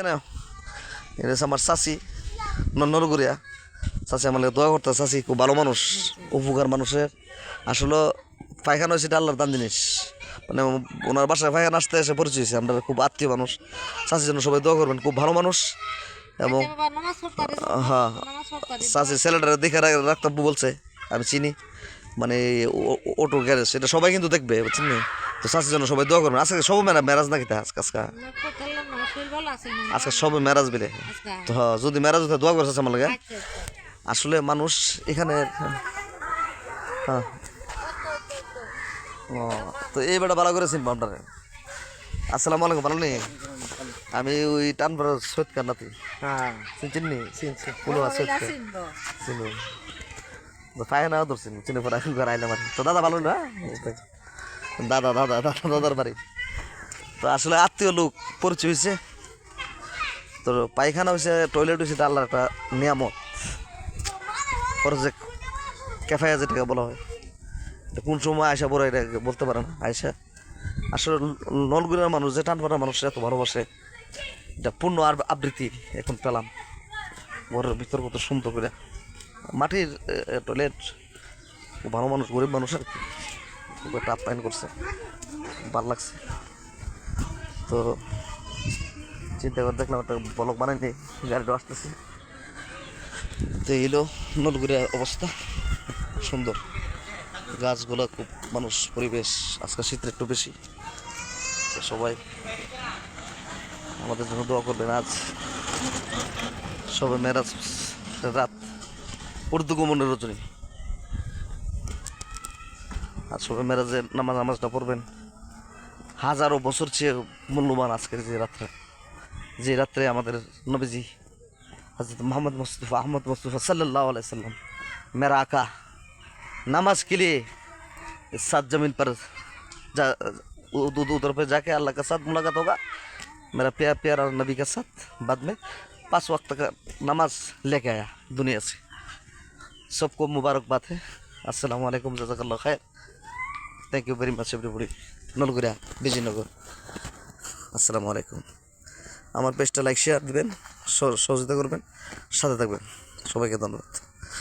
এটা আমার চাচি নরগুড়িয়া চাচি আমার দোয়া করতে চাচি খুব ভালো মানুষ উপকার মানুষের আসলে পায়খানা হয়েছে এটা আল্লাহর দান জিনিস মানে ওনার বাসায় পায়খানা আসতে এসে পরিচয় হয়েছে আমরা খুব আত্মীয় মানুষ চাচির জন্য সবাই দোয়া করবেন খুব ভালো মানুষ এবং হ্যাঁ চাচি ছেলেটা দেখে রাখতে বলছে আমি চিনি মানে অটো গ্যারেজ এটা সবাই কিন্তু দেখবে চিনি তো চাচির জন্য সবাই দোয়া করবেন আজকে সব মেরাজ নাকি আজকে আজকে সবে মেরাজ বিলে তো যদি মেরাজ হতে দোয়া করছে আমার লাগে আসলে মানুষ এখানে হ্যাঁ ও তো এই বেটা ভালো করে চিনবো আপনারে আসসালামু আলাইকুম ভালো নেই আমি ওই টানবার সৈয়দ কান্নাতি হ্যাঁ চিনি কোনো আছে চিনি পায়খানা ধরছেন চিনি পরে ঘর আইলাম আর তো দাদা ভালো না দাদার বাড়ি তো আসলে আত্মীয় লোক পরিচয় হয়েছে তো পায়খানা হয়েছে টয়লেট হয়েছে এটা আল্লাহর একটা নিয়ামত খরচে ক্যাফায়া যেটাকে বলা হয় এটা কোন সময় আয়সা বড় এটা বলতে পারে না আয়সা আসলে নলগুড়ার মানুষ যে টানপাড়ার মানুষ এত ভালোবাসে এটা পূর্ণ আর আবৃত্তি এখন পেলাম ঘরের ভিতর কত সুন্দর করে মাটির টয়লেট ভালো মানুষ গরিব মানুষ আর কি খুব একটা আপ্যায়ন করছে ভালো লাগছে তো চিন্তা করে দেখলাম একটা ব্লগ বানাই নেই গাড়িটা আসতেছে তো এলো নলগুড়িয়ার অবস্থা সুন্দর গাছগুলো খুব মানুষ পরিবেশ আজকে শীতের একটু বেশি সবাই আমাদের জন্য দোয়া করবেন আজ সবে মেরাজ রাত উর্দুগমনের রজনী আর সবে মেরাজের নামাজটা পড়বেন হাজারো বছর চেয়ে মূল্যবান আজকের যে রাত্রে আমাদের নবীজি हज़रत मोहम्मद मुस्तफ़ा अहमद मुस्तफ़ा सल्लल्लाहु अलैहि वसल्लम मेरा आका नमाज के लिए इस सात ज़मीन पर उधर पे जाके अल्लाह के साथ मुलाकात होगा मेरा प्यारा नबी के साथ बाद में 5 वक्त का नमाज लेके आया दुनिया से सबको मुबारकबाद है अस्सलाम वालेकुम जज़ाकल्लाह खैर thank you very much everybody Nalguria Bijoynagar আসসালামু আলাইকুম আমার পেজটা লাইক শেয়ার দিবেন সহযোগিতা করবেন সাথে থাকবেন সবাইকে ধন্যবাদ।